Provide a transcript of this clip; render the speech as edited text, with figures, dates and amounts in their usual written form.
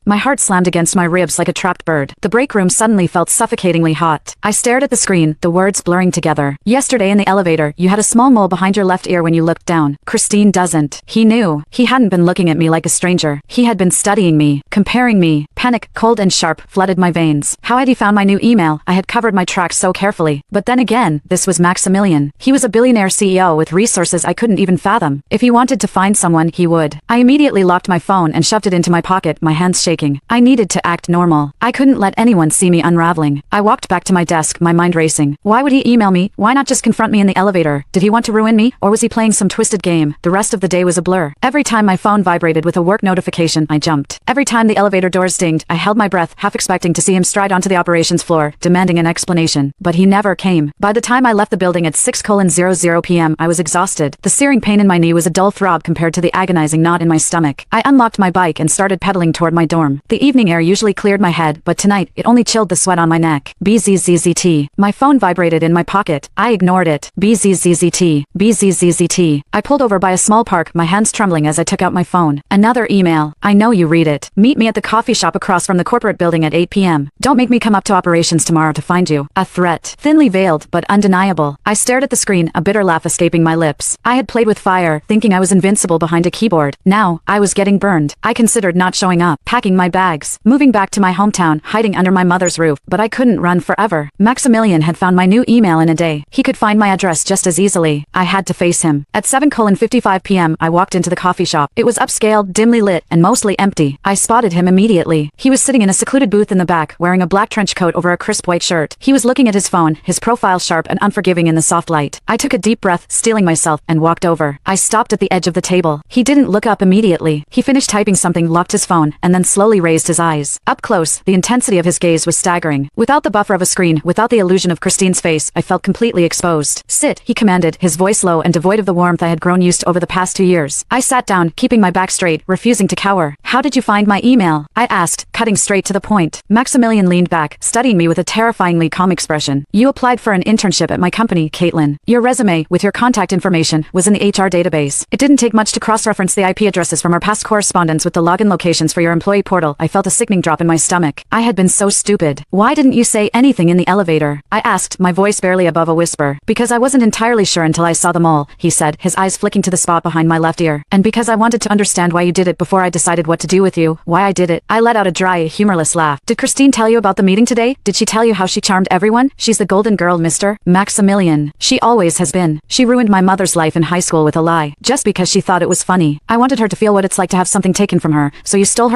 My heart slammed against my ribs like a trapped bird. The break room suddenly felt suffocatingly hot. I stared at the screen, the words blurring together. Yesterday in the elevator, you had a small mole behind your left ear when you looked down. Christine doesn't. He knew. He hadn't been looking at me like a stranger. He had been studying me, comparing me. Panic, cold and sharp, flooded my veins. How had he found my new email? I had covered my tracks so carefully. But then again, this was Maximilian. He was a billionaire CEO with resources I couldn't even fathom. If he wanted to find someone, he would. I immediately locked my phone and shoved it into my pocket, my hands shaking. I needed to act normal. I couldn't let anyone see me unraveling. I walked back to my desk, my mind racing. Why would he email me? Why not just confront me in the elevator? Did he want to ruin me? Or was he playing some twisted game? The rest of the day was a blur. Every time my phone vibrated with a work notification, I jumped. Every time the elevator doors dinged, I held my breath, half expecting to see him stride onto the operations floor, demanding an explanation. But he never came. By the time I left the building at 6:00 p.m., I was exhausted. The searing pain in my knee was a dull throb compared to the agonizing knot in my stomach. I unlocked my bike and started pedaling toward my dorm. The evening air usually cleared my head, but tonight, it only chilled the sweat on my neck. BZZZT. My phone vibrated in my pocket. I ignored it. BZZZT. BZZZT. I pulled over by a small park, my hands trembling as I took out my phone. Another email. I know you read it. Meet me at the coffee shop across from the corporate building at 8 p.m. Don't make me come up to operations tomorrow to find you. A threat. Thinly veiled, but undeniable. I stared at the screen, a bitter laugh escaping my lips. I had played with fire, thinking I was invincible behind a keyboard. Now, I was getting burned. I considered not showing up, packing my bags, moving back to my hometown, hiding under my mother's roof, but I couldn't run forever. Maximilian had found my new email in a day. He could find my address just as easily. I had to face him. At 7:55 p.m., I walked into the coffee shop. It was upscale, dimly lit, and mostly empty. I spotted him immediately. He was sitting in a secluded booth in the back, wearing a black trench coat over a crisp white shirt. He was looking at his phone, his profile sharp and unforgiving in the soft light. I took a deep breath, steeling myself, and walked over. I stopped at the edge of the table. He didn't look up immediately. He finished typing something, locked his phone, and then slowly raised his eyes. Up close, the intensity of his gaze was staggering. Without the buffer of a screen, without the illusion of Christine's face, I felt completely exposed. Sit, he commanded, his voice low and devoid of the warmth I had grown used to over the past 2 years. I sat down, keeping my back straight, refusing to cower. How did you find my email? I asked, cutting straight to the point. Maximilian leaned back, studying me with a terrifyingly calm expression. You applied for an internship at my company, Caitlin. Your resume, with your contact information, was in the HR database. It didn't take much to cross-reference the IP addresses from our past correspondence with the login locations for your employee portal. I felt a sickening drop in my stomach. I had been so stupid. Why didn't you say anything in the elevator? I asked, my voice barely above a whisper. Because I wasn't entirely sure until I saw the mole, he said, his eyes flicking to the spot behind my left ear. And because I wanted to understand why you did it before I decided what to do with you, why I did it. I let out a dry, humorless laugh. Did Christine tell you about the meeting today? Did she tell you how she charmed everyone? She's the golden girl, Mr. Maximilian. She always has been. She ruined my mother's life in high school with a lie, just because she thought it was funny. I wanted her to feel what it's like to have something taken from her, so you stole her